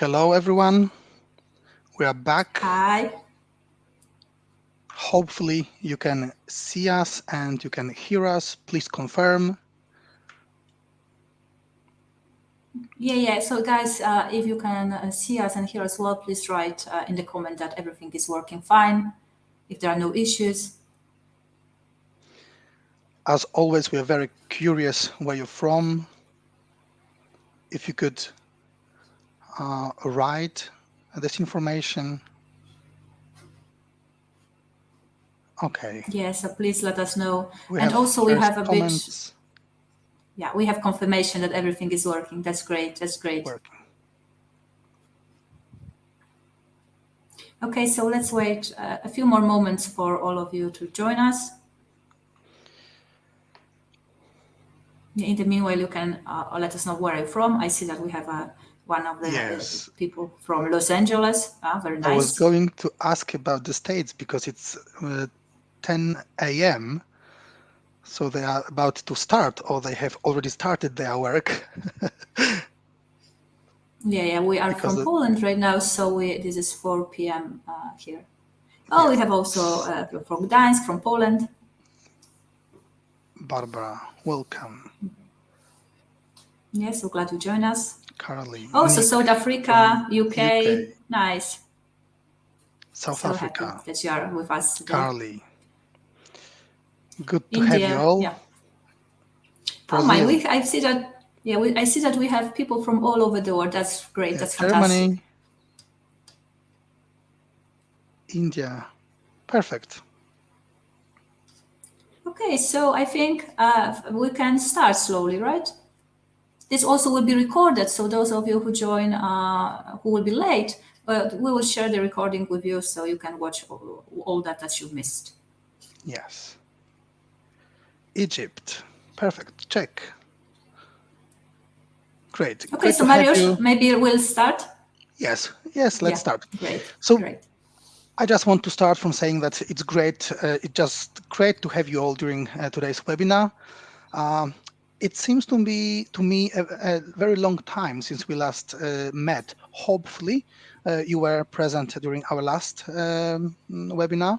Hello, everyone. We are back. Hi. Hopefully, you can see us and you can hear us. Please confirm. Yeah. So, guys, if you can see us and hear us well, please write in the comment that everything is working fine, if there are no issues. As always, we are very curious where you're from. If you could write this information. Okay. Yeah, so please let us know. We And have also we first have a bit, comments we have confirmation that everything is working. That's great. That's great. working. Okay, so let's wait a few more moments for all of you to join us. In the meanwhile, you can let us know where you're from. I see that we have one of the Yes. people from Los Angeles. Very nice. I was going to ask about the States because it's 10 a.m. So they are about to start, or they have already started their work. Yeah, we are Because from Poland right now, so this is 4 p.m. Here. Oh, we yes, have also from Gdańsk, from Poland. Barbara, welcome. Yes, so glad you join us. Caroline, Also, Nick South Africa, from UK. Nice. South So Africa, happy that you are with us today. Carly. Good to have you India, all. yeah. Oh my, Brazil, I see that. Yeah, I see that we have people from all over the world. That's great. That's fantastic. Germany, India. Perfect. Okay, so I think we can start slowly, right? This also will be recorded, so those of you who join who will be late, we will share the recording with you so you can watch all that you missed. Yes. Egypt. Perfect. Check. Great. Okay, Great so to have Mariusz, you. maybe we'll start. Yes, let's start. Great. So Great. I just want to start from saying that it's great. It's just great to have you all during today's webinar. It seems to me a very long time since we last met. Hopefully, you were present during our last webinar.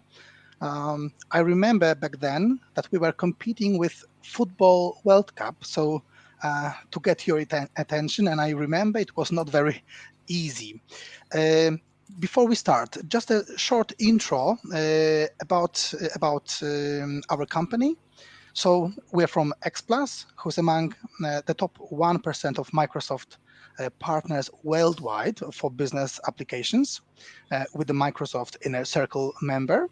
I remember back then that we were competing with Football World Cup, so to get your attention, and I remember it was not very easy. Before we start, just a short intro about our company. So we're from XPlus, who's among the top 1% of Microsoft partners worldwide for business applications, with the Microsoft Inner Circle member.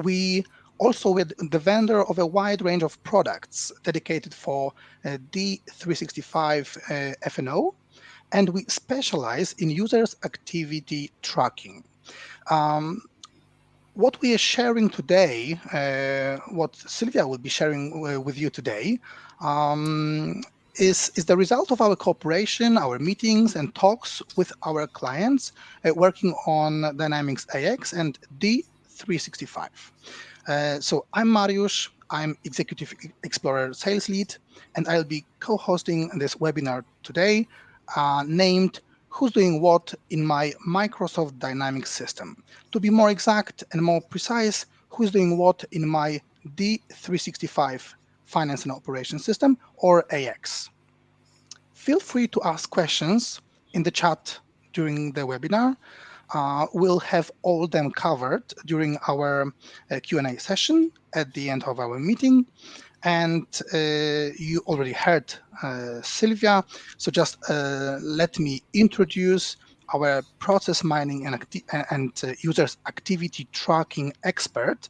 We also with the vendor of a wide range of products dedicated for D365 F&O, and we specialize in users' activity tracking. What we are sharing today, what Sylvia will be sharing with you today, is the result of our cooperation, our meetings and talks with our clients working on Dynamics AX and D365. So I'm Mariusz, I'm Executive Explorer Sales Lead, and I'll be co-hosting this webinar today named Who's Doing What in My Microsoft Dynamics System. To be more exact and more precise, who's doing what in my D365 Finance and Operations System, or AX. Feel free to ask questions in the chat during the webinar. We'll have all them covered during our Q&A session at the end of our meeting. And you already heard Sylvia, so just let me introduce our process mining and users activity tracking expert,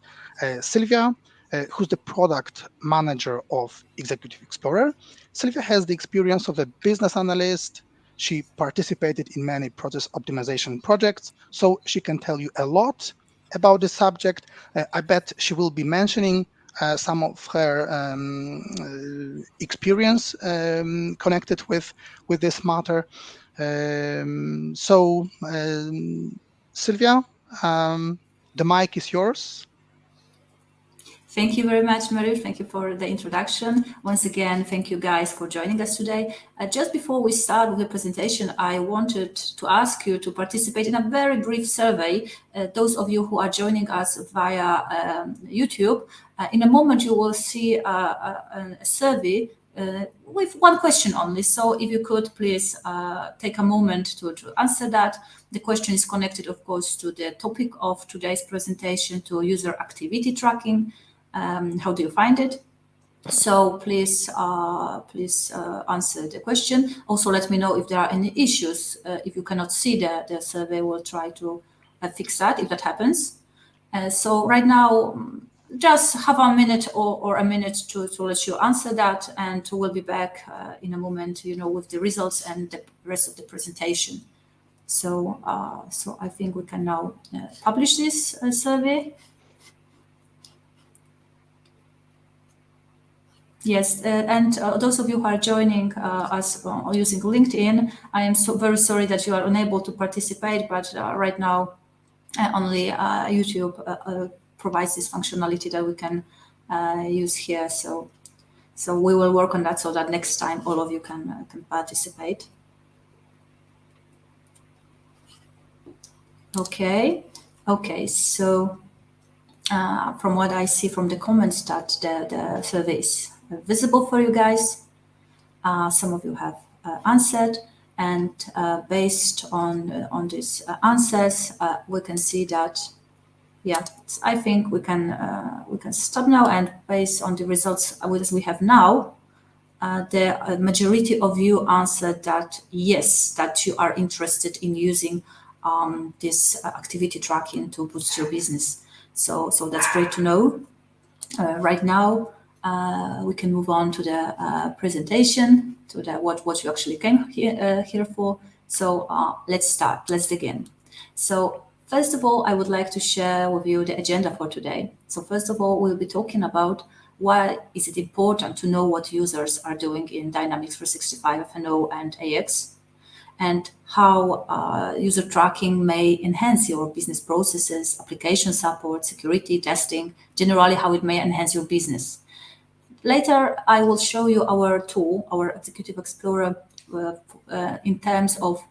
Sylvia, who's the product manager of Executive Explorer. Sylvia has the experience of a business analyst. She participated in many process optimization projects, so she can tell you a lot about the subject. I bet she will be mentioning some of her experience connected with this matter. Sylvia, the mic is yours. Thank you very much, Mariusz. Thank you for the introduction. Once again, thank you guys for joining us today. Just before we start with the presentation, I wanted to ask you to participate in a very brief survey. Those of you who are joining us via YouTube, in a moment you will see a survey with one question only. So if you could please take a moment to answer that. The question is connected, of course, to the topic of today's presentation, to user activity tracking. How do you find it? So please answer the question. Also, let me know if there are any issues. If you cannot see the survey, we'll try to fix that if that happens. So right now, just have a minute or a minute to let you answer that, and we'll be back in a moment, with the results and the rest of the presentation. So I think we can now publish this survey. Yes, and those of you who are joining us using LinkedIn, I am very sorry that you are unable to participate, but right now only YouTube provides this functionality that we can use here. So we will work on that so that next time all of you can participate. Okay, so from what I see from the comments, that the survey is visible for you guys. Some of you have answered, and based on these answers, we can see that, yeah, I think we can stop now. And based on the results we have now, the majority of you answered that yes, that you are interested in using this activity tracking to boost your business. So that's great to know. Right now, we can move on to the presentation, to what you actually came here for. So let's start. Let's begin. So first of all, I would like to share with you the agenda for today. So first of all, we'll be talking about why is it important to know what users are doing in Dynamics 365 F&O and AX, and how user tracking may enhance your business processes, application support, security, testing, generally how it may enhance your business. Later, I will show you our tool, our Executive Explorer, in terms of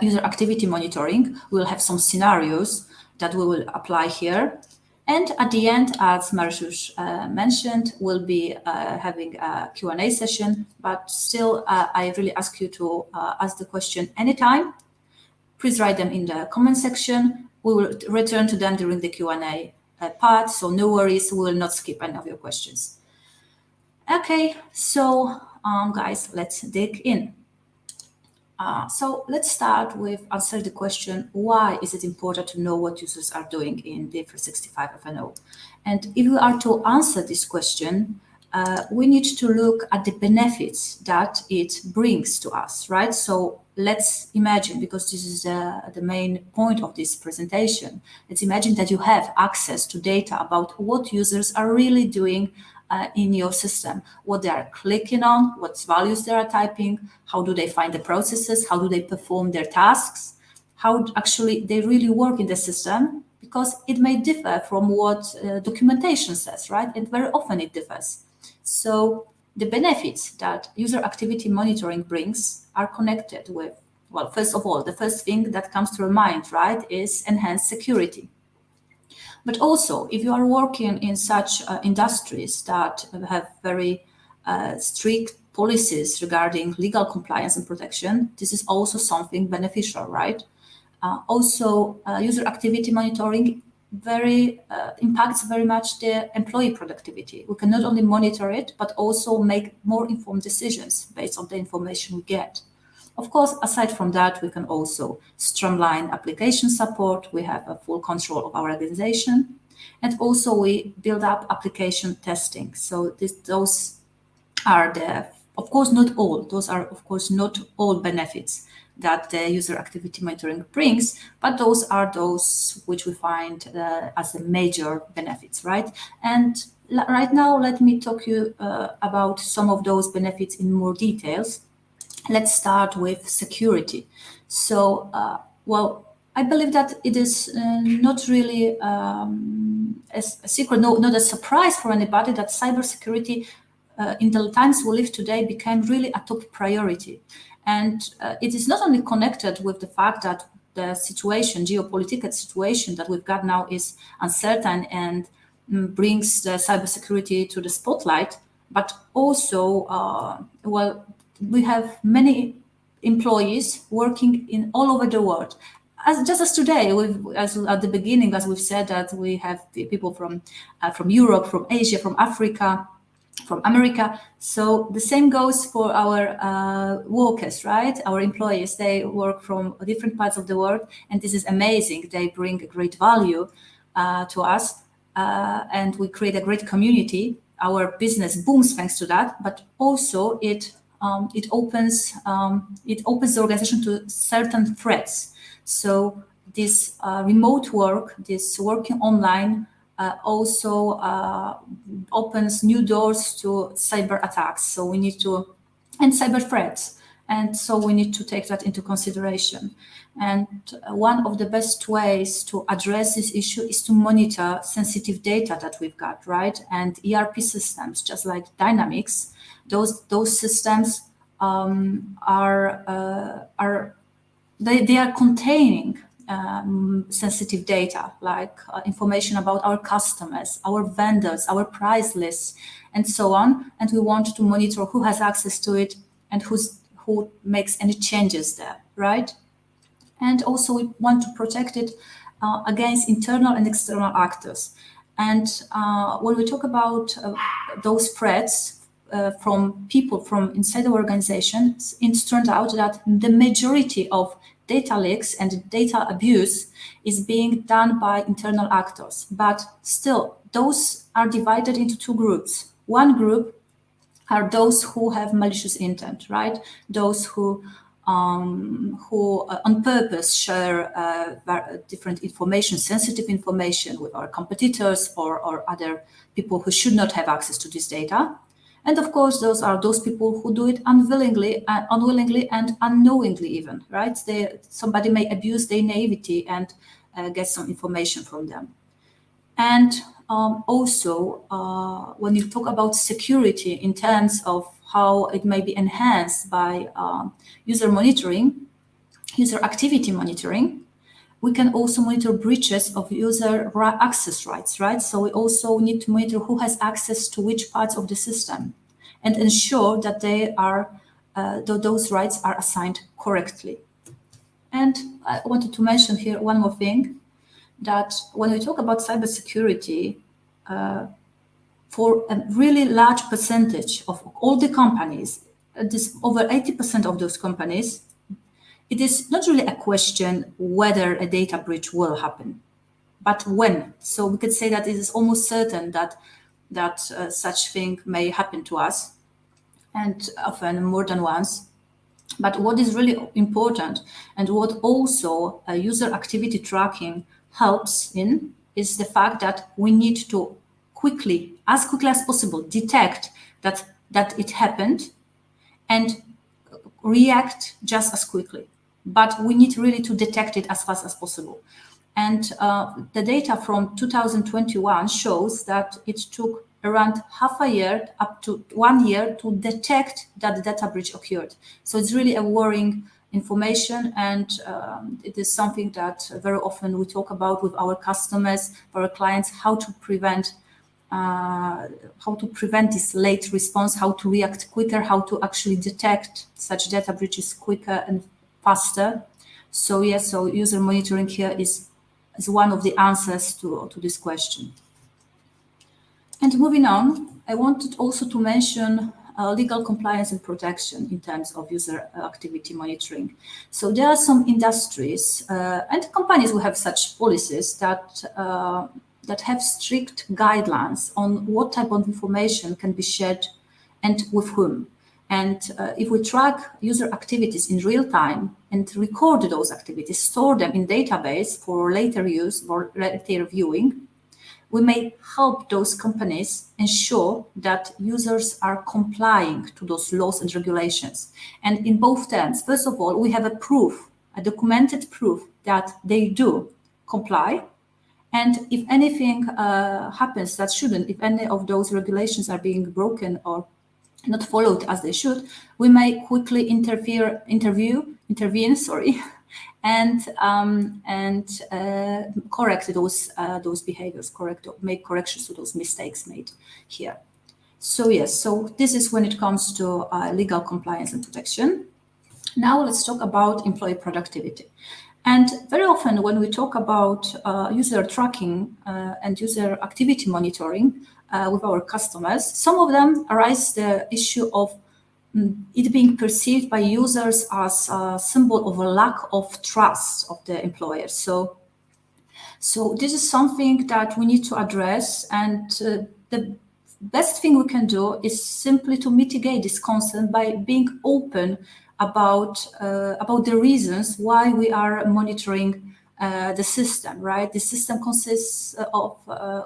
user activity monitoring. We'll have some scenarios that we will apply here. And at the end, as Mariusz mentioned, we'll be having a Q&A session, but still, I really ask you to ask the question anytime. Please write them in the comment section. We will return to them during the Q&A part, so no worries, we will not skip any of your questions. Okay, so guys, let's dig in. So let's start with answering the question, why is it important to know what users are doing in D365 F&O? And if we are to answer this question, we need to look at the benefits that it brings to us, right? So let's imagine, because this is the main point of this presentation, let's imagine that you have access to data about what users are really doing in your system, what they are clicking on, what values they are typing, how do they find the processes, how do they perform their tasks, how actually they really work in the system, because it may differ from what documentation says, right? And very often it differs. So the benefits that user activity monitoring brings are connected with, well, first of all, the first thing that comes to your mind, right, is enhanced security. But also, if you are working in such industries that have very strict policies regarding legal compliance and protection, this is also something beneficial, right? Also, user activity monitoring impacts very much the employee productivity. We can not only monitor it, but also make more informed decisions based on the information we get. Of course, aside from that, we can also streamline application support. We have a full control of our organization. And also we build up application testing. So those are of course not all benefits that the user activity monitoring brings, but those are those which we find as the major benefits, right? And right now, let me talk you about some of those benefits in more details. Let's start with security. So, I believe that it is not really a secret, not a surprise for anybody that cybersecurity in the times we live today became really a top priority. And it is not only connected with the fact that the situation, geopolitical situation that we've got now is uncertain and brings the cybersecurity to the spotlight, but also, well, we have many employees working in all over the world. Just as today, as at the beginning, as we've said, that we have people from Europe, from Asia, from Africa, from America. So the same goes for our workers, right? Our employees, they work from different parts of the world, and this is amazing. They bring a great value to us, and we create a great community. Our business booms thanks to that, but also it opens the organization to certain threats. So this remote work, this working online, also opens new doors to cyber attacks. So we need to, and cyber threats. And so we need to take that into consideration. And one of the best ways to address this issue is to monitor sensitive data that we've got, right? And ERP systems, just like Dynamics, those systems they are containing sensitive data, like information about our customers, our vendors, our price lists, and so on. And we want to monitor who has access to it and who makes any changes there, right? And also we want to protect it against internal and external actors. And when we talk about those threats from people from inside the organization, it turned out that the majority of data leaks and data abuse is being done by internal actors. But still, those are divided into two groups. One group are those who have malicious intent, right? Those who on purpose share different information, sensitive information with our competitors or other people who should not have access to this data. And of course, those are those people who do it unwillingly and unknowingly even, right? Somebody may abuse their naivety and get some information from them. And also, when you talk about security in terms of how it may be enhanced by user monitoring, user activity monitoring, we can also monitor breaches of user access rights, right? So we also need to monitor who has access to which parts of the system and ensure that those rights are assigned correctly. And I wanted to mention here one more thing, that when we talk about cybersecurity, for a really large percentage of all the companies, over 80% of those companies, it is not really a question whether a data breach will happen, but when. So we could say that it is almost certain that such thing may happen to us, and often more than once. But what is really important, and what also user activity tracking helps in, is the fact that we need to as quickly as possible, detect that it happened and react just as quickly. But we need really to detect it as fast as possible. And the data from 2021 shows that it took around half a year, up to 1 year, to detect that the data breach occurred. So it's really a worrying information, and it is something that very often we talk about with our customers, our clients, how to prevent this late response, how to react quicker, how to actually detect such data breaches quicker and faster. So yes, so user monitoring here is one of the answers to this question. And moving on, I wanted also to mention legal compliance and protection in terms of user activity monitoring. So there are some industries and companies who have such policies that have strict guidelines on what type of information can be shared and with whom. And if we track user activities in real time and record those activities, store them in database for later use or later viewing, we may help those companies ensure that users are complying to those laws and regulations. And in both terms, first of all, we have a documented proof that they do comply. And if anything happens that shouldn't, if any of those regulations are being broken or not followed as they should, we may quickly intervene, and correct those behaviors, make corrections to those mistakes made here. So yes, so this is when it comes to legal compliance and protection. Now let's talk about employee productivity. And very often when we talk about user tracking and user activity monitoring with our customers, some of them arise the issue of it being perceived by users as a symbol of a lack of trust of the employer. So this is something that we need to address, and the best thing we can do is simply to mitigate this concern by being open about the reasons why we are monitoring the system, right? The system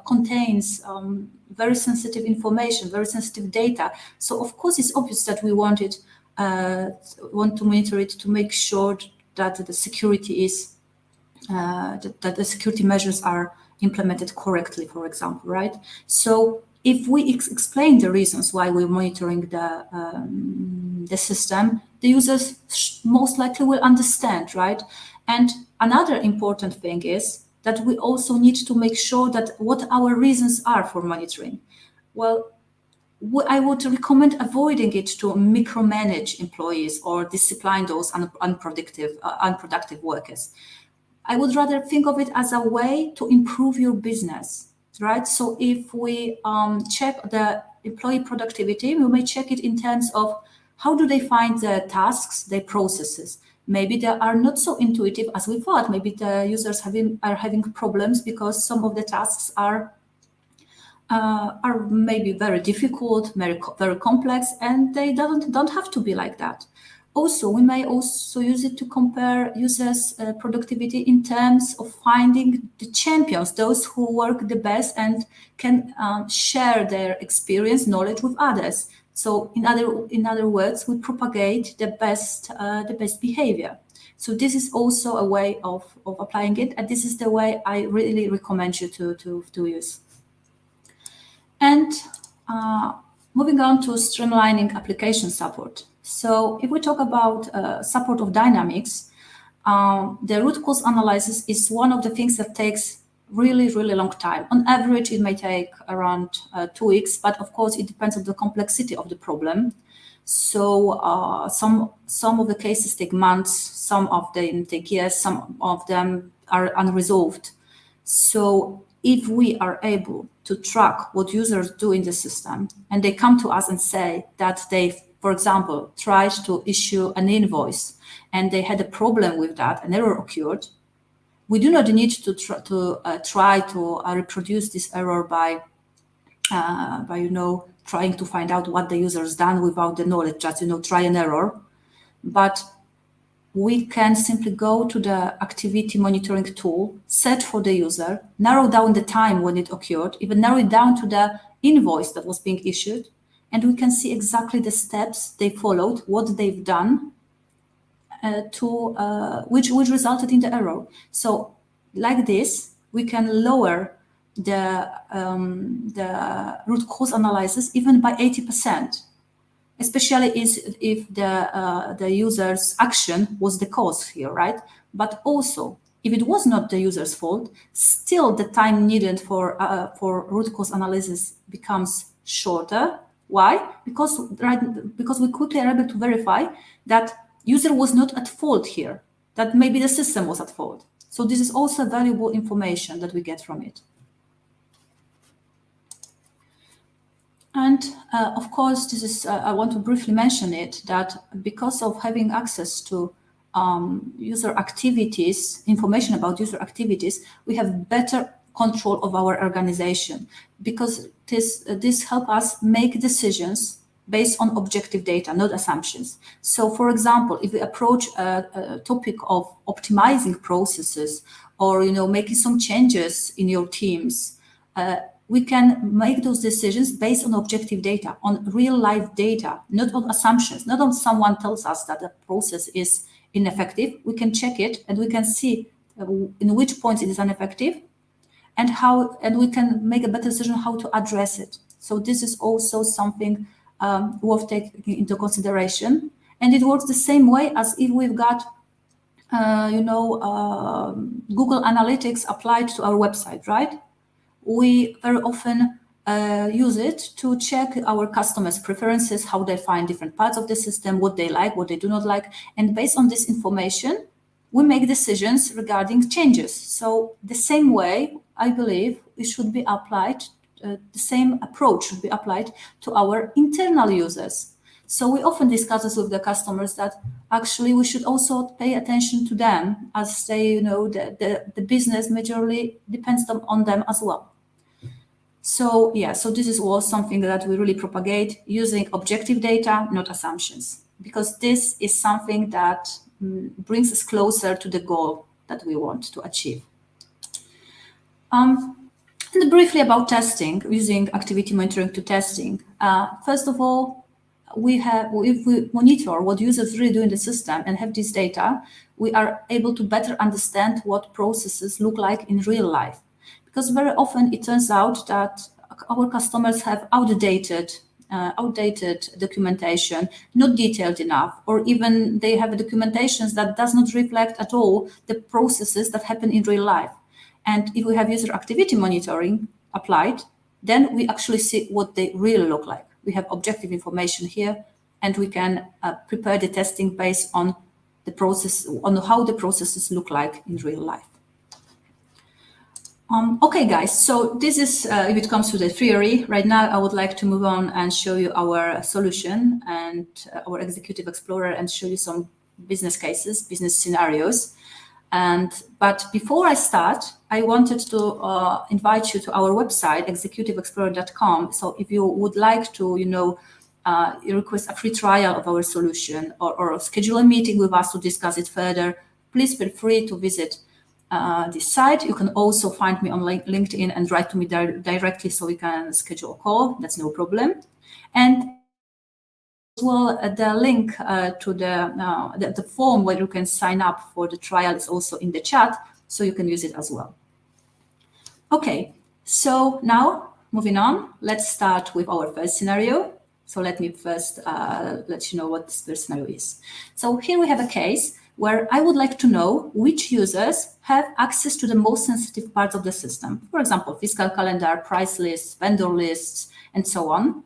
contains very sensitive information, very sensitive data. So of course, it's obvious that we want to monitor it to make sure that the security is that the security measures are implemented correctly, for example, right? So if we explain the reasons why we're monitoring the system, the users most likely will understand, right? And another important thing is that we also need to make sure that what our reasons are for monitoring. Well, I would recommend avoiding it to micromanage employees or discipline those unproductive workers. I would rather think of it as a way to improve your business, right? So if we check the employee productivity, we may check it in terms of how do they find the tasks, their processes. Maybe they are not so intuitive as we thought. Maybe the users are having problems because some of the tasks are maybe very difficult, very complex, and they don't have to be like that. Also, we may also use it to compare users' productivity in terms of finding the champions, those who work the best and can share their experience, knowledge with others. So, in other words, we propagate the best behavior. So this is also a way of applying it, and this is the way I really recommend you to use. And moving on to streamlining application support. So if we talk about support of Dynamics, the root cause analysis is one of the things that takes really long time. On average, it may take around 2 weeks, but of course, it depends on the complexity of the problem. So some of the cases take months, some of them take years, some of them are unresolved. So if we are able to track what users do in the system, and they come to us and say that they, for example, tried to issue an invoice and they had a problem with that, an error occurred, we do not need to try to reproduce this error by trying to find out what the user's done without the knowledge, just try an error. But we can simply go to the activity monitoring tool, search for the user, narrow down the time when it occurred, even narrow it down to the invoice that was being issued, and we can see exactly the steps they followed, what they've done, which resulted in the error. So like this, we can lower the root cause analysis even by 80%. Especially if the user's action was the cause here, right? But also, if it was not the user's fault, still the time needed for root cause analysis becomes shorter. Why? Because we quickly are able to verify that user was not at fault here, that maybe the system was at fault. So this is also valuable information that we get from it. And of course, this is, I want to briefly mention it, that because of having access to user activities, information about user activities, we have better control of our organization, because this helps us make decisions based on objective data, not assumptions. So for example, if we approach a topic of optimizing processes or making some changes in your teams, we can make those decisions based on objective data, on real life data, not on assumptions, not on someone tells us that the process is ineffective. We can check it and we can see in which points it is ineffective, and we can make a better decision how to address it. So this is also something worth taking into consideration. And it works the same way as if we've got, Google Analytics applied to our website, right? We very often use it to check our customers' preferences, how they find different parts of the system, what they like, what they do not like. And based on this information, we make decisions regarding changes. So the same way, I believe, it should be applied, the same approach should be applied to our internal users. So we often discuss this with the customers that actually we should also pay attention to them, as they, the business majorly depends on them as well. So yeah, so this is all something that we really propagate, using objective data, not assumptions, because this is something that brings us closer to the goal that we want to achieve. And briefly about testing, using activity monitoring to testing. First of all, if we monitor what users really do in the system and have this data, we are able to better understand what processes look like in real life. Because very often it turns out that our customers have outdated documentation, not detailed enough, or even they have documentations that does not reflect at all the processes that happen in real life. And if we have user activity monitoring applied, then we actually see what they really look like. We have objective information here, and we can prepare the testing based on the process, on how the processes look like in real life. Okay, guys, so this is, if it comes to the theory, right now I would like to move on and show you our solution and our Executive Explorer, and show you some business cases, business scenarios. But before I start, I wanted to invite you to our website, executiveexplorer.com. So if you would like to, request a free trial of our solution, or schedule a meeting with us to discuss it further, please feel free to visit this site. You can also find me on LinkedIn and write to me directly, so we can schedule a call. That's no problem. And as well, the link to the form where you can sign up for the trial is also in the chat, so you can use it as well. Okay, so now moving on, let's start with our first scenario. So let me first let you know what this first scenario is. So here we have a case where I would like to know which users have access to the most sensitive parts of the system. For example, fiscal calendar, price lists, vendor lists, and so on.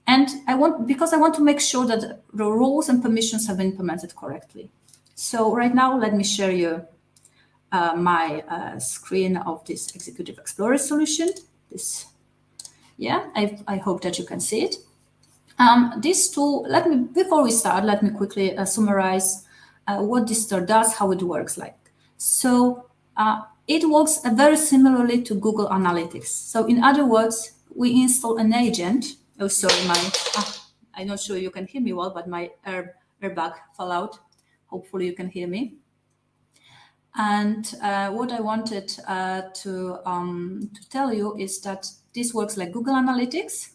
And because I want to make sure that the rules and permissions have been implemented correctly. So right now, let me share you my screen of this Executive Explorer solution. I hope that you can see it. This tool, before we start, let me quickly summarize what this tool does, how it works like. So it works very similarly to Google Analytics. So in other words, we install an agent. Oh, sorry, I'm not sure you can hear me well, but my airbag fell out. Hopefully you can hear me. And what I wanted to tell you is that this works like Google Analytics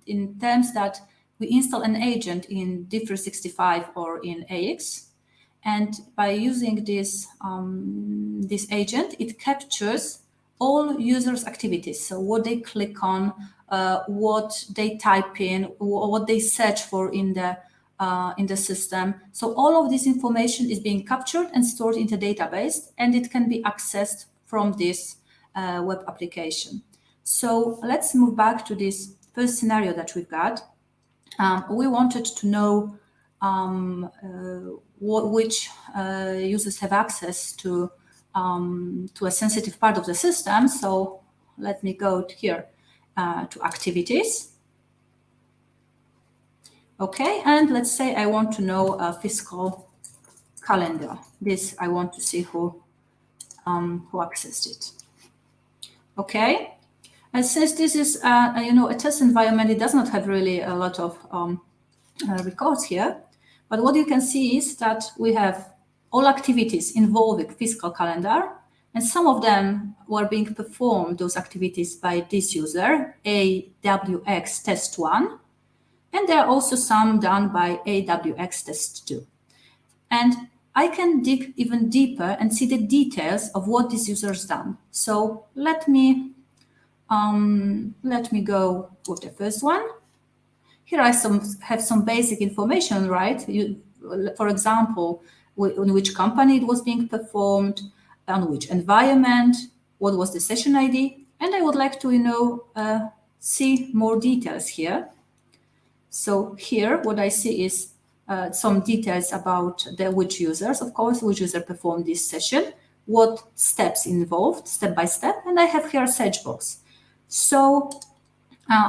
in terms that we install an agent in D365 or in AX. And by using this agent, it captures all users' activities. So what they click on, what they type in, what they search for in the system. So all of this information is being captured and stored in the database, and it can be accessed from this web application. So let's move back to this first scenario that we've got. We wanted to know which users have access to a sensitive part of the system. So let me go here to activities. Okay, and let's say I want to know a fiscal calendar. This I want to see who accessed it. Okay, and since this is a test environment, it does not have really a lot of records here. But what you can see is that we have all activities involving fiscal calendar, and some of them were being performed, those activities, by this user, AWX Test 1, and there are also some done by AWX Test 2. And I can dig even deeper and see the details of what this user's done. So let me go with the first one. Here I have some basic information, right? For example, in which company it was being performed, on which environment, what was the session ID, and I would like to, see more details here. So here, what I see is some details about which users, of course, which user performed this session, what steps involved, step by step, and I have here a search box. So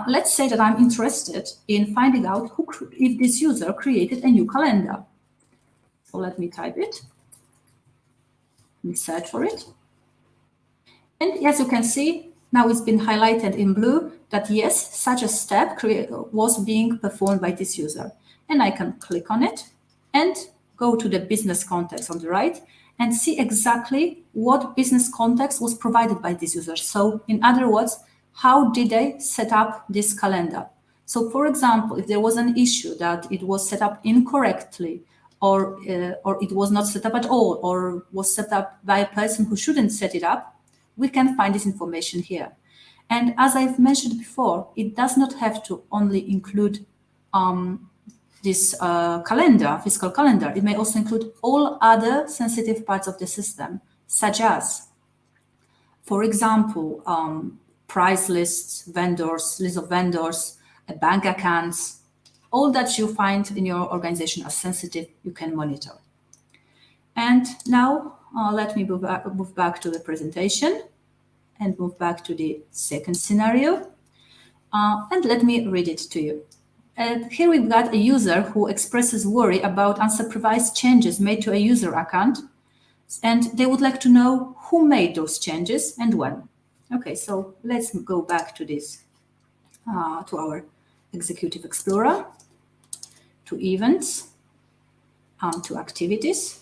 let's say that I'm interested in finding out if this user created a new calendar. So let me type it. Let me search for it. And as you can see, now it's been highlighted in blue that yes, such a step was being performed by this user. And I can click on it and go to the business context on the right and see exactly what business context was provided by this user. So in other words, how did they set up this calendar? So for example, if there was an issue that it was set up incorrectly, or it was not set up at all, or was set up by a person who shouldn't set it up, we can find this information here. And as I've mentioned before, it does not have to only include this fiscal calendar. It may also include all other sensitive parts of the system, such as, for example, price lists, vendors, list of vendors, bank accounts, all that you find in your organization as sensitive, you can monitor. And now let me move back to the presentation and move back to the second scenario. And let me read it to you. Here we've got a user who expresses worry about unsupervised changes made to a user account, and they would like to know who made those changes and when. Okay, so let's go back to this, to our Executive Explorer, to events, to activities.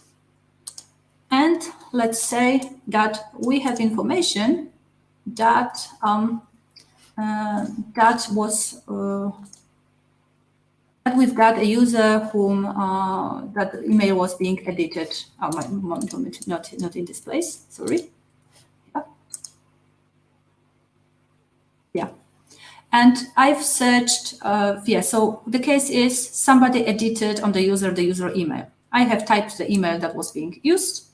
And let's say that we have information that that we've got a user whom that the email was being edited. Oh, my moment, not in this place. Sorry. Yeah. And I've searched, so the case is somebody edited on the user email. I have typed the email that was being used,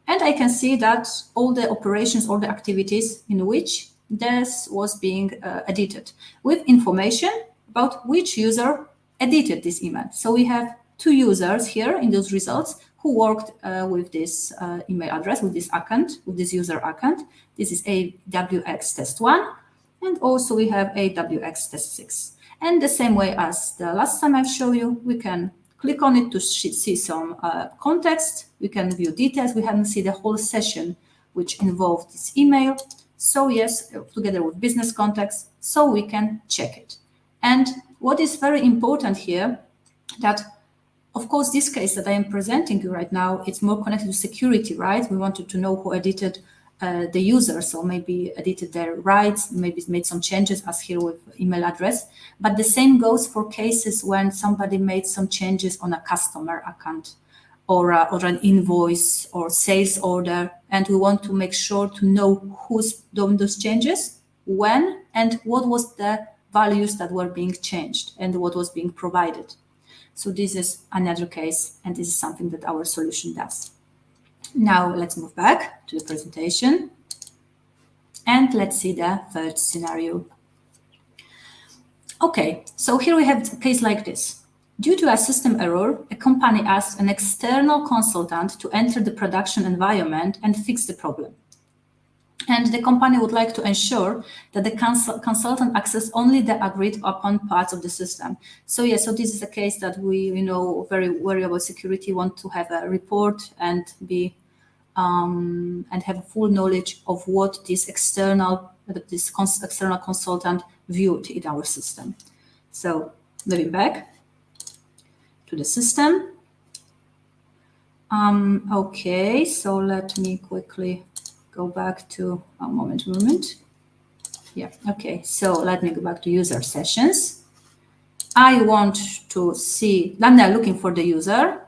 and I can see that all the operations, all the activities in which this was being edited with information about which user edited this email. So we have two users here in those results who worked with this email address, with this account, with this user account. This is AWX test 1. And also we have AWX test 6. And the same way as the last time I've shown you, we can click on it to see some context. We can view details. We haven't seen the whole session which involved this email. So yes, together with business context, so we can check it. And what is very important here, that of course this case that I am presenting you right now, it's more connected to security, right? We wanted to know who edited the user, so maybe edited their rights, maybe made some changes as here with email address. But the same goes for cases when somebody made some changes on a customer account or an invoice or sales order, and we want to make sure to know who's done those changes, when, and what was the values that were being changed and what was being provided. So this is another case, and this is something that our solution does. Now let's move back to the presentation and let's see the third scenario. Okay, so here we have a case like this. Due to a system error, a company asked an external consultant to enter the production environment and fix the problem. And the company would like to ensure that the consultant access only the agreed upon parts of the system. So yeah, so this is a case that we, very worry about security, want to have a report and be and have full knowledge of what this external consultant viewed in our system. So moving back to the system. Okay, so let me quickly go back to a moment. Yeah, okay, so let me go back to user sessions. I want to see, I'm now looking for the user.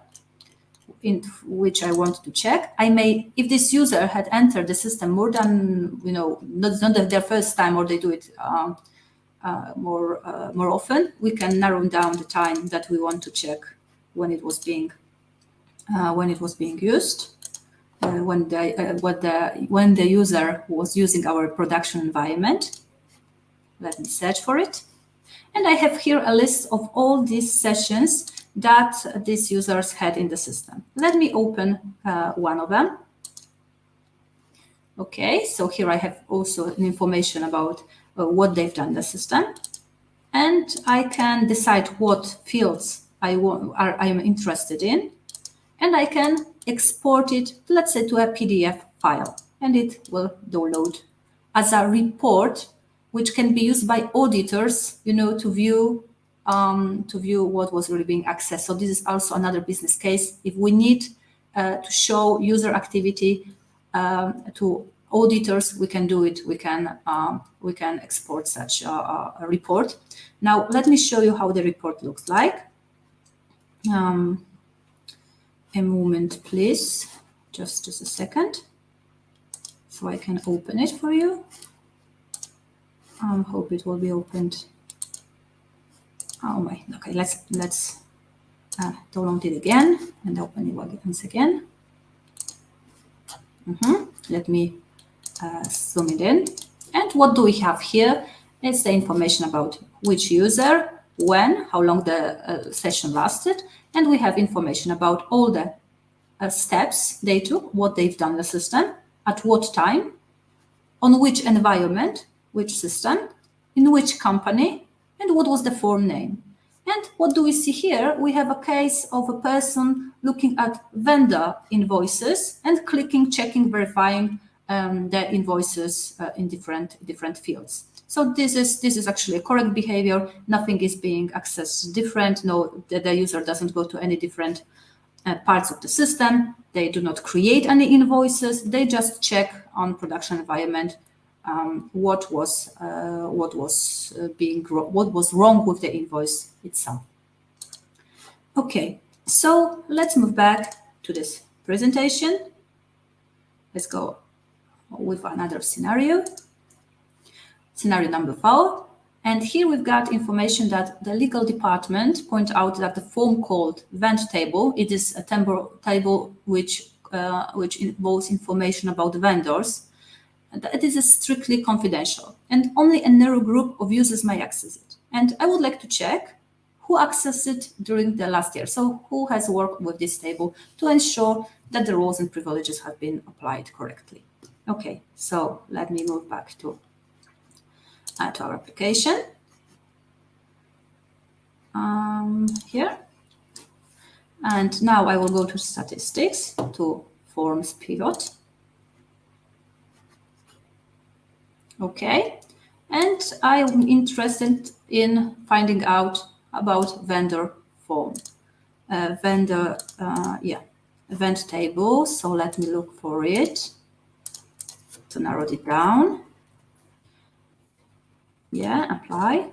in which I want to check. I may, if this user had entered the system more than, not their first time, or they do it more often, we can narrow down the time that we want to check when it was being used, when the user was using our production environment. Let me search for it. And I have here a list of all these sessions that these users had in the system. Let me open one of them. Okay, so here I have also information about what they've done in the system. And I can decide what fields I am interested in. And I can export it, let's say, to a PDF file. And it will download as a report, which can be used by auditors, to view what was really being accessed. So this is also another business case. If we need to show user activity to auditors, we can do it. We can export such a report. Now let me show you how the report looks like. A moment, please. Just a second, so I can open it for you. Hope it will be opened. Oh my, okay, let's download it again and open it once again. Let me zoom it in. And what do we have here? It's the information about which user, when, how long the session lasted, and we have information about all the steps they took, what they've done in the system, at what time, on which environment, which system, in which company, and what was the form name. And what do we see here? We have a case of a person looking at vendor invoices and clicking, checking, verifying the invoices in different fields. So this is actually a correct behavior. Nothing is being accessed different. No, the user doesn't go to any different parts of the system. They do not create any invoices. They just check on production environment what was wrong with the invoice itself. Okay, so let's move back to this presentation. Let's go with another scenario. Scenario number 4. And here we've got information that the legal department point out that the form called vendor table, it is a table which involves information about vendors. It is strictly confidential, and only a narrow group of users may access it. And I would like to check who accessed it during the last year. So who has worked with this table to ensure that the roles and privileges have been applied correctly. Okay, so let me move back to our application. Here. And now I will go to statistics, to forms pivot. Okay, and I'm interested in finding out about vendor form, event table. So let me look for it to narrow it down. Yeah, apply.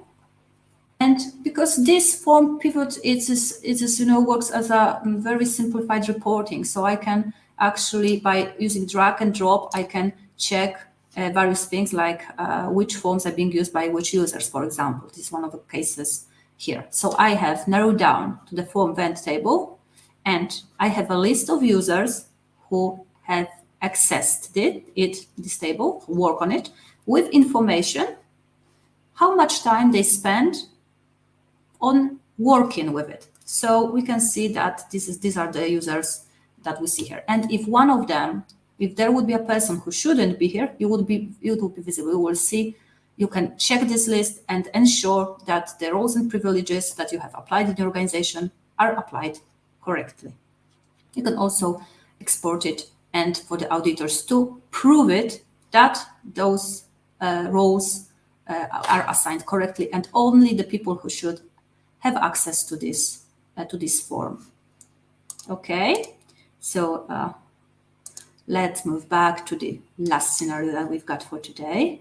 And because this form pivot works as a very simplified reporting, so I can actually, by using drag and drop, I can check various things like which forms are being used by which users, for example. This is one of the cases here. So I have narrowed down to the form event table, and I have a list of users who have accessed this table, who work on it, with information, how much time they spend on working with it. So we can see that these are the users that we see here. And if one of them, if there would be a person who shouldn't be here, it would be visible. You will see, you can check this list and ensure that the roles and privileges that you have applied in the organization are applied correctly. You can also export it, and for the auditors to prove it that those roles are assigned correctly, and only the people who should have access to this form. Okay, so let's move back to the last scenario that we've got for today.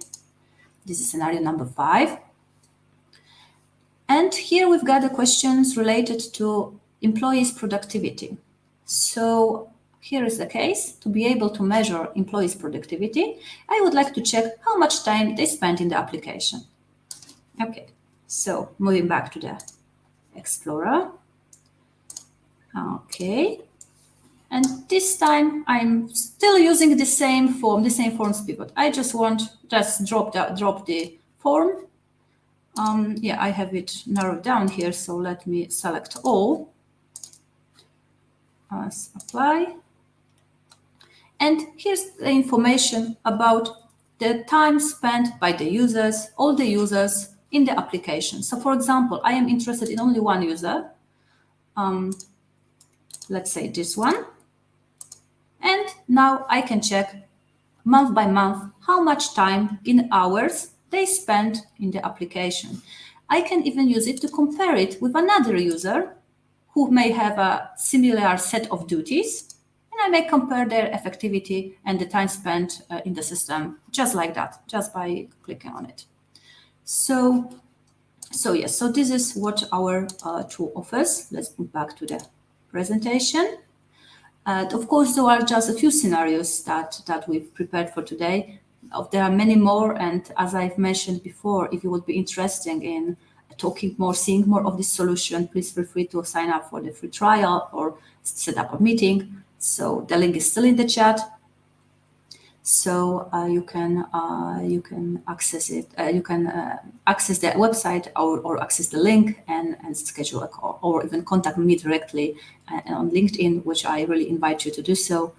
This is scenario number 5. And here we've got the questions related to employees' productivity. So here is the case. To be able to measure employees' productivity, I would like to check how much time they spent in the application. Okay, so moving back to the Explorer. Okay, and this time I'm still using the same forms pivot. I just drop the form. Yeah, I have it narrowed down here, so let me select all. Apply. And here's the information about the time spent by the users, all the users in the application. So for example, I am interested in only one user. Let's say this one. And now I can check month by month how much time in hours they spend in the application. I can even use it to compare it with another user who may have a similar set of duties, and I may compare their effectivity and the time spent in the system just like that, just by clicking on it. So yes, so this is what our tool offers. Let's move back to the presentation. Of course, there are just a few scenarios that we've prepared for today. There are many more, and as I've mentioned before, if you would be interested in talking more, seeing more of this solution, please feel free to sign up for the free trial or set up a meeting. So the link is still in the chat. So you can access it. You can access the website or access the link and schedule a call, or even contact me directly on LinkedIn, which I really invite you to do so.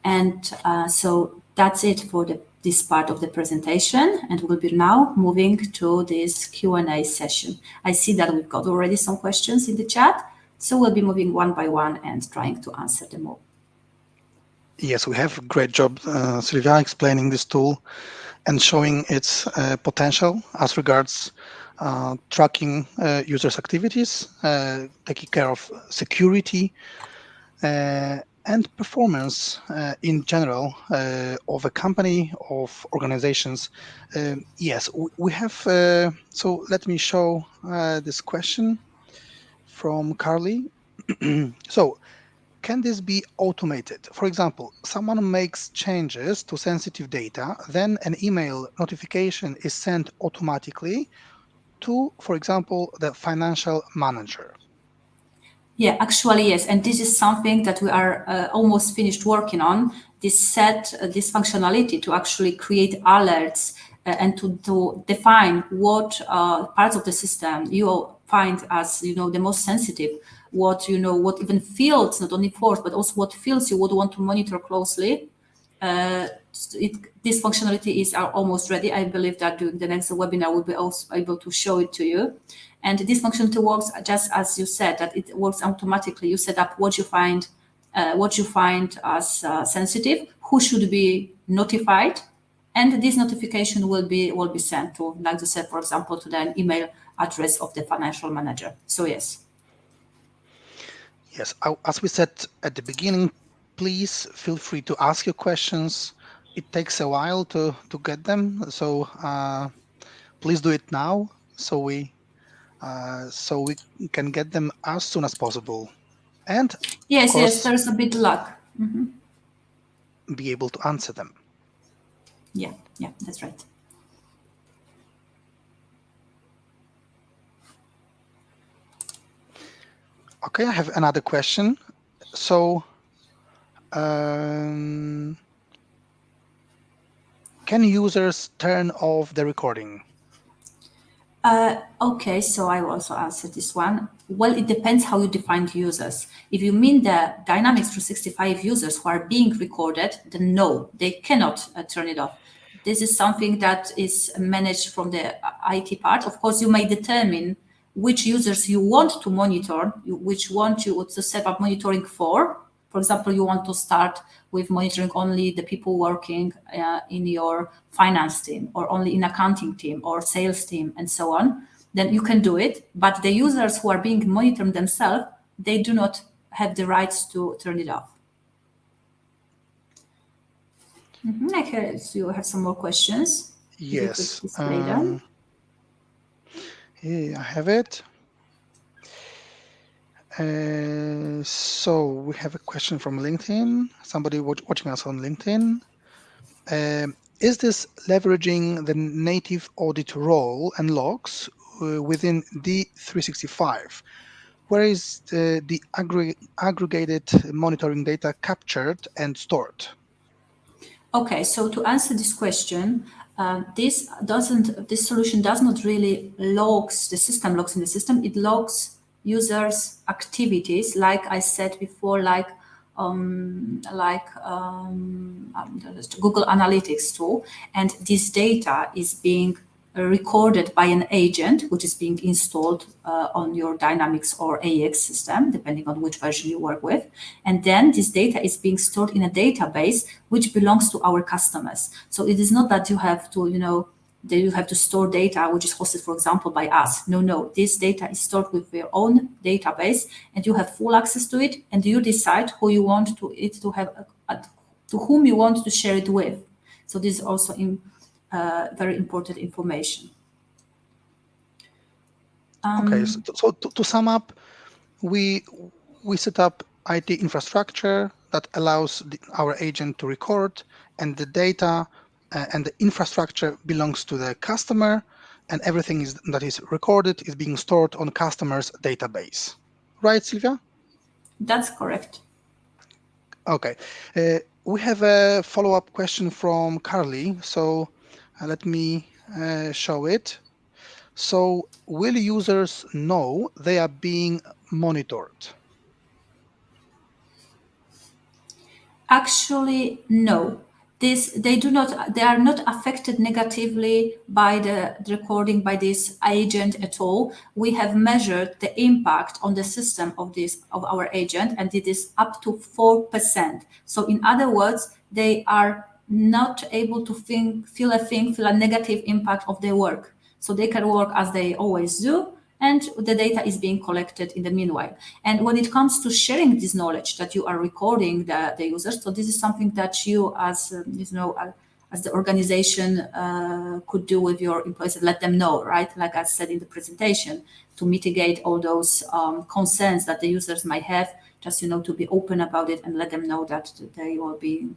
And so that's it for this part of the presentation, and we'll be now moving to this Q&A session. I see that we've got already some questions in the chat, so we'll be moving one by one and trying to answer them all. Yes, we have a great job, Sylvia, explaining this tool and showing its potential as regards tracking users' activities, taking care of security and performance in general of a company, of organizations. Yes, we have, so let me show this question from Carly. So, can this be automated? For example, someone makes changes to sensitive data, then an email notification is sent automatically to, for example, the financial manager. Yeah, actually, yes. And this is something that we are almost finished working on, this functionality to actually create alerts and to define what parts of the system you find as, the most sensitive, what even fields, not only force, but also what fields you would want to monitor closely. This functionality is almost ready. I believe that during the next webinar, we'll be also able to show it to you. And this functionality works just as you said, that it works automatically. You set up what you find as sensitive, who should be notified, and this notification will be sent to, like you said, for example, to the email address of the financial manager. So yes. Yes, as we said at the beginning, please feel free to ask your questions. It takes a while to get them, so please do it now, so we can get them as soon as possible. And yes, there's a bit luck. Be able to answer them. Yeah, that's right. Okay, I have another question. So, can users turn off the recording? Okay, so I will also answer this one. Well, it depends how you define users. If you mean the Dynamics 365 users who are being recorded, then no, they cannot turn it off. This is something that is managed from the IT part. Of course, you may determine which users you want to monitor, which want you to set up monitoring for. For example, you want to start with monitoring only the people working in your finance team, or only in accounting team or sales team, and so on. Then you can do it. But the users who are being monitored themselves, they do not have the rights to turn it off. Okay, so you have some more questions. Yes. Yeah, I have it. So we have a question from LinkedIn. Somebody watching us on LinkedIn. Is this leveraging the native audit role and logs within D365? Where is the aggregated monitoring data captured and stored? Okay, so to answer this question, this solution does not really logs the system logs in the system. It logs users' activities, like I said before, like Google Analytics tool, and this data is being recorded by an agent, which is being installed on your Dynamics or AX system, depending on which version you work with. And then this data is being stored in a database which belongs to our customers. So it is not that you have to, that you have to store data which is hosted, for example, by us. No, this data is stored with your own database, and you have full access to it, and you decide who you want to have, to whom you want to share it with. So this is also very important information. Okay, so to sum up, we set up IT infrastructure that allows our agent to record, and the data and the infrastructure belongs to the customer, and everything that is recorded is being stored on customer's database. Right, Sylvia? That's correct. Okay. We have a follow-up question from Carly, so let me show it. So, will users know they are being monitored? Actually, no. They are not affected negatively by the recording by this agent at all. We have measured the impact on the system of our agent, and it is up to 4%. So in other words, they are not able to feel a negative impact of their work. So they can work as they always do, and the data is being collected in the meanwhile. And when it comes to sharing this knowledge that you are recording the users, so this is something that you as as the organization could do with your employees and let them know, right? Like I said in the presentation, to mitigate all those concerns that the users might have, just to be open about it and let them know that they will be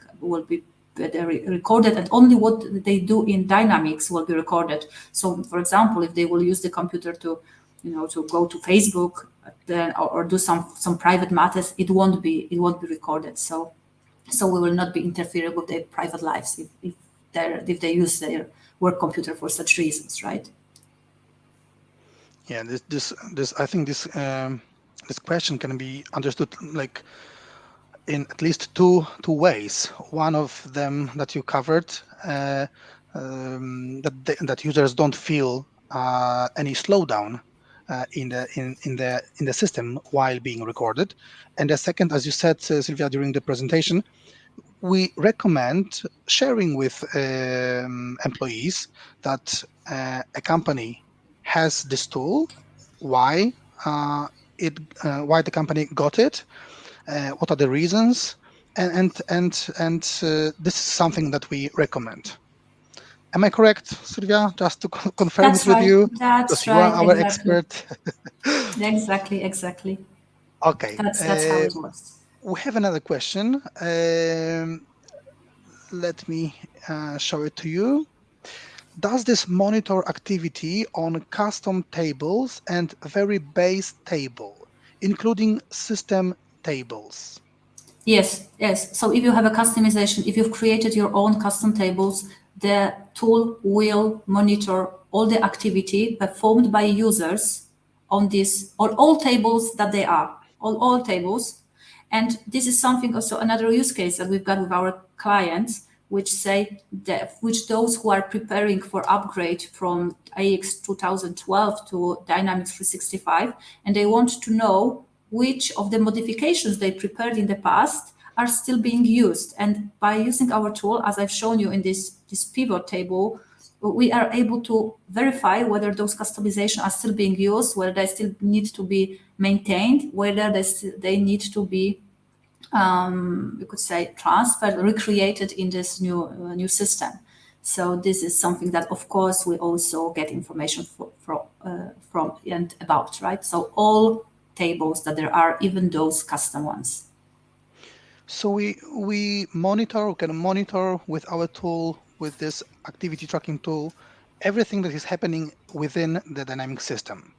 recorded, and only what they do in Dynamics will be recorded. So, for example, if they will use the computer to go to Facebook, then or do some private matters, it won't be recorded. So we will not be interfering with their private lives if they use their work computer for such reasons, right? Yeah, this I think this question can be understood like in at least two ways. One of them that you covered, that users don't feel any slowdown in the system while being recorded. And the second, as you said, Sylvia, during the presentation, we recommend sharing with employees that a company has this tool, why the company got it, what are the reasons, and this is something that we recommend. Am I correct, Sylvia? Just to confirm That's it with right. you, That's because you right. are our Exactly. expert. Exactly. Okay. That's how it works. We have another question. Let me show it to you. Does this monitor activity on custom tables and very base table, including system tables? Yes. So if you have a customization, if you've created your own custom tables, the tool will monitor all the activity performed by users on all tables that they are, all tables. And this is something also another use case that we've got with our clients, which those who are preparing for upgrade from AX 2012 to Dynamics 365, and they want to know which of the modifications they prepared in the past are still being used. And by using our tool, as I've shown you in this pivot table, we are able to verify whether those customizations are still being used, whether they still need to be maintained, whether they need to be, you could say, transferred, recreated in this new system. So this is something that, of course, we also get information from and about, right? So all tables that there are, even those custom ones. So we can monitor with our tool, with this activity tracking tool, everything that is happening within the dynamic system,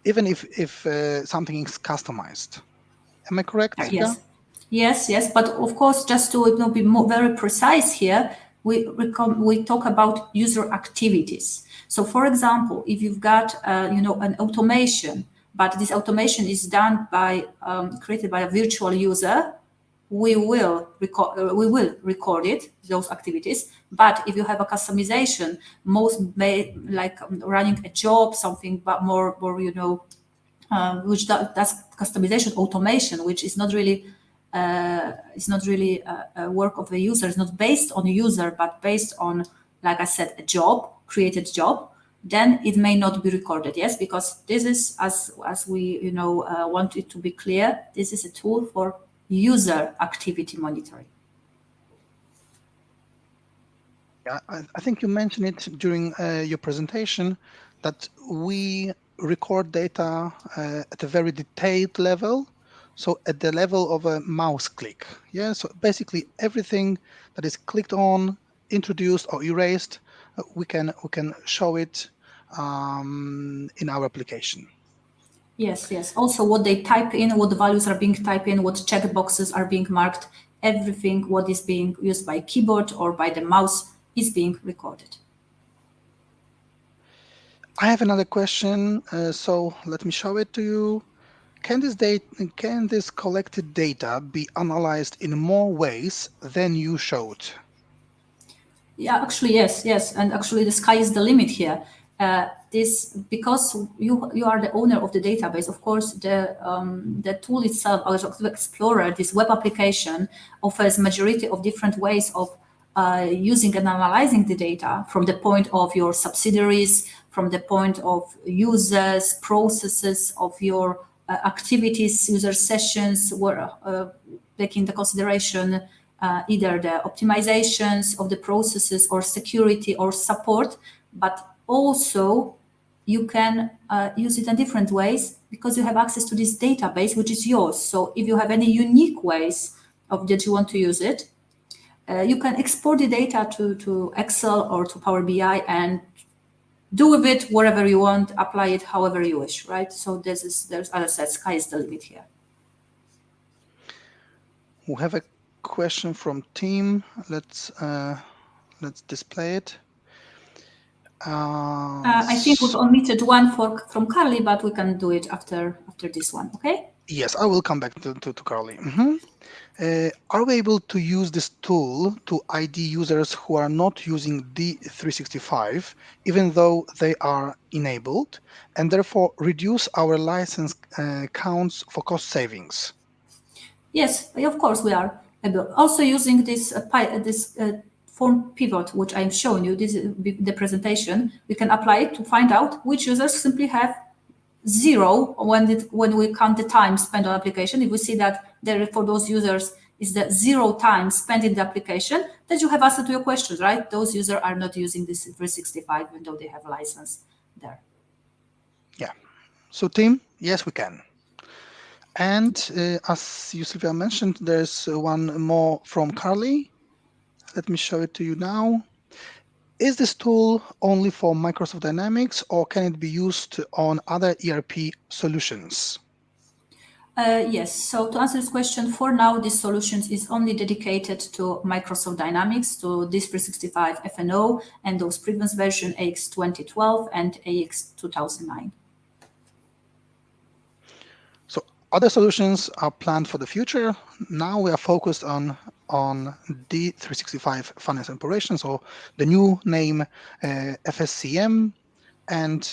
even if something is customized. Am I correct, Silvia? Yes. But of course, just to be very precise here, we talk about user activities. So, for example, if you've got an automation, but this automation is done by created by a virtual user, we will record it, those activities. But if you have a customization, most may like running a job, something but more which does customization automation, which is not really a work of the user. It's not based on a user, but based on, like I said, a job, created job. Then it may not be recorded. Yes, because this is, as we want it to be clear, this is a tool for user activity monitoring. Yeah, I think you mentioned it during your presentation that we record data at a very detailed level, so at the level of a mouse click. Yeah, so basically everything that is clicked on, introduced or erased, we can show it in our application. Yes. Also, what they type in, what the values are being typed in, what checkboxes are being marked, everything what is being used by keyboard or by the mouse is being recorded. I have another question, so let me show it to you. Can this collected data be analyzed in more ways than you showed? Yeah, actually, yes. And actually, the sky is the limit here. Because you are the owner of the database, of course, the tool itself, Autoctl Explorer, this web application, offers majority of different ways of using and analyzing the data from the point of your subsidiaries, from the point of users, processes of your activities, user sessions, where taking into consideration either the optimizations of the processes or security or support, but also you can use it in different ways because you have access to this database, which is yours. So if you have any unique ways that you want to use it, you can export the data to Excel or to Power BI and do with it whatever you want, apply it however you wish, right? So there's, as I said, sky is the limit here. We have a question from team. Let's display it. I think we've omitted one from Carly, but we can do it after this one. Okay? Yes, I will come back to Carly. Are we able to use this tool to ID users who are not using D365, even though they are enabled, and therefore reduce our license counts for cost savings? Yes, of course we are able. Also using this form pivot, which I'm showing you, this is the presentation, we can apply it to find out which users simply have 0 when we count the time spent on application. If we see that there for those users is the 0 time spent in the application, then you have answered to your questions, right? Those users are not using this 365 even though they have a license there. Yeah. So team, yes, we can. And as you, Silvia, mentioned, there's one more from Carly. Let me show it to you now. Is this tool only for Microsoft Dynamics, or can it be used on other ERP solutions? Yes. So to answer this question, for now, this solution is only dedicated to Microsoft Dynamics, to this 365 F&O and those previous version AX 2012 and AX 2009. So other solutions are planned for the future. Now we are focused on D365 Finance Operations, or the new name FSCM, and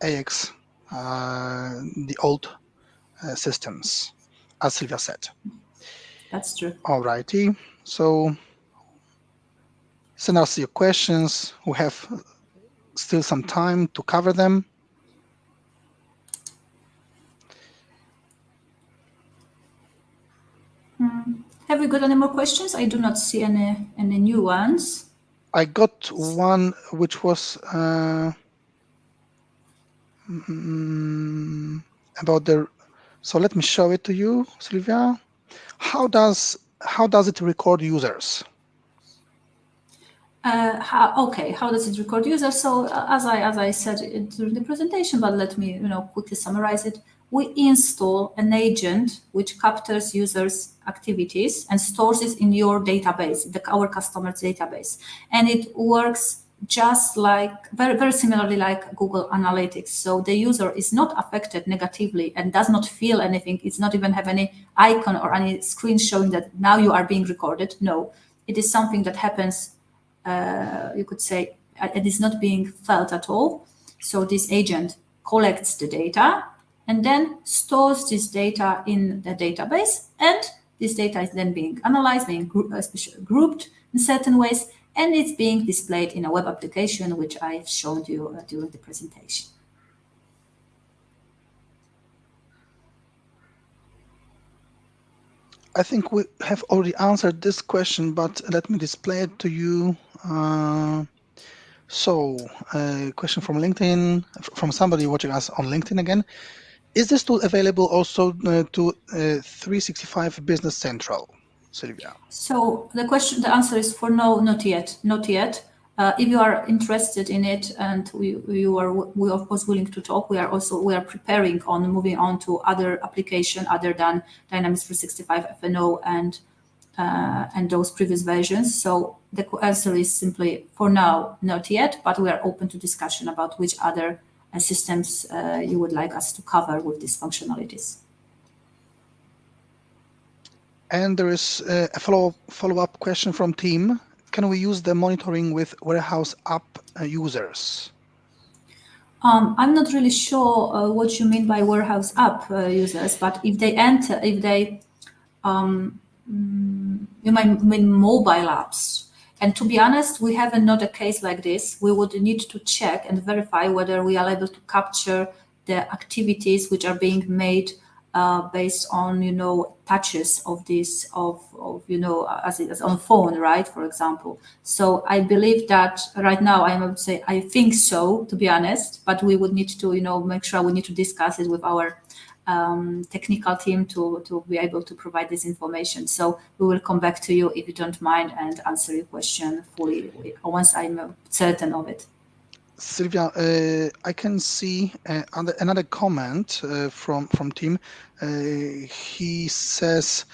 AX, the old systems, as Silvia said. That's true. All righty. So send us your questions. We have still some time to cover them. Have we got any more questions? I do not see any new ones. I got one which was about the So let me show it to you, Sylvia. How does it record users? How does it record users? So as I said during the presentation, but let me quickly summarize it. We install an agent which captures users' activities and stores it in your database, our customers' database, and it works just like very similarly like Google Analytics. So the user is not affected negatively and does not feel anything. It's not even have any icon or any screen showing that now you are being recorded. No, it is something that happens. You could say it is not being felt at all. So this agent collects the data and then stores this data in the database, and this data is then being analyzed, being grouped in certain ways, and it's being displayed in a web application, which I've showed you during the presentation. I think we have already answered this question, but let me display it to you. So, a question from LinkedIn, from somebody watching us on LinkedIn again. Is this tool available also to 365 Business Central, Sylvia? So the answer is for no, not yet. If you are interested in it and we are of course willing to talk, we are preparing on moving on to other application other than Dynamics 365 FNO and those previous versions. So the answer is simply for now, not yet, but we are open to discussion about which other systems you would like us to cover with these functionalities. And there is a follow-up question from Tim. Can we use the monitoring with Warehouse app users? I'm not really sure what you mean by Warehouse app users, but if they enter, you might mean mobile apps. And to be honest, we have not a case like this. We would need to check and verify whether we are able to capture the activities which are being made based on touches of this as on phone, right? For example. So I believe that right now I would say I think so, to be honest, but we would need to make sure we need to discuss it with our technical team to be able to provide this information. So we will come back to you if you don't mind and answer your question fully once I'm certain of it. Sylvia, I can see another comment from Tim. He says,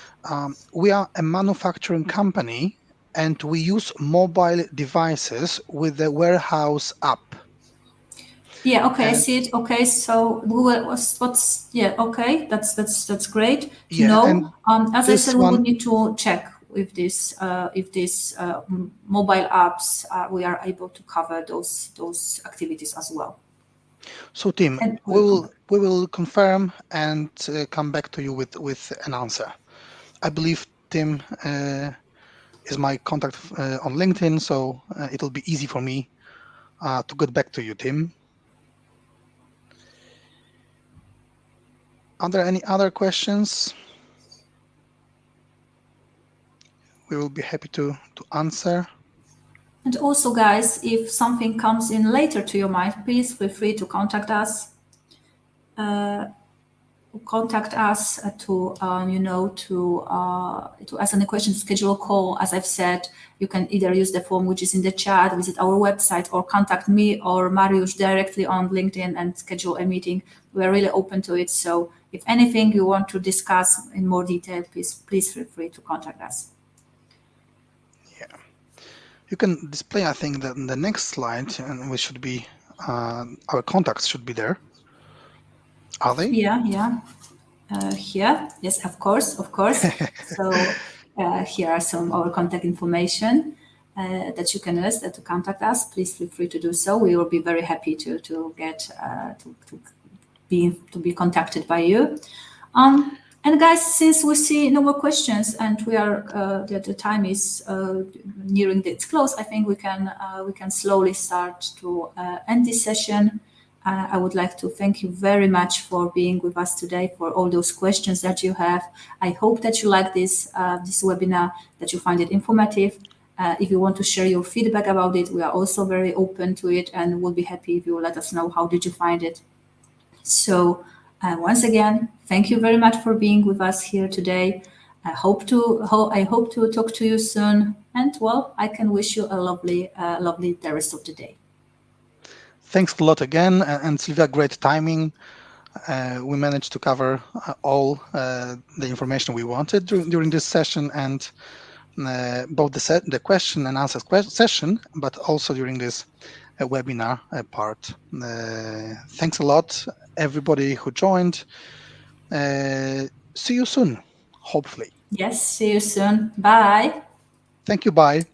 we are a manufacturing company and we use mobile devices with the Warehouse app. Yeah, okay, I see it. Okay, so Google okay, that's great to know. As I said, we would need to check if this mobile apps we are able to cover those activities as well. So Tim, we will confirm and come back to you with an answer. I believe Tim is my contact on LinkedIn, so it'll be easy for me to get back to you, Tim. Are there any other questions? We will be happy to answer. And also, guys, if something comes in later to your mind, please feel free to contact us. To ask any questions, schedule a call. As I've said, you can either use the form which is in the chat, visit our website, or contact me or Mariusz directly on LinkedIn and schedule a meeting. We are really open to it. So if anything you want to discuss in more detail, please feel free to contact us. Yeah, you can display, I think, that in the next slide, and we should be our contacts should be there. Are they? Yeah. Here, yes, of course. So here are some of our contact information that you can use to contact us. Please feel free to do so. We will be very happy to get to be contacted by you. And guys, since we see no more questions and we are the time is nearing its close, I think we can slowly start to end this session. I would like to thank you very much for being with us today, for all those questions that you have. I hope that you like this webinar, that you find it informative. If you want to share your feedback about it, we are also very open to it, and we'll be happy if you let us know how did you find it. So And once again, thank you very much for being with us here today. I hope to talk to you soon. And well, I can wish you a lovely the rest of the day. Thanks a lot again, and Sylvia, great timing. We managed to cover all the information we wanted during this session, and both the question and answer session, but also during this webinar part. Thanks a lot, everybody who joined. See you soon, hopefully. Yes, see you soon. Bye. Thank you. Bye.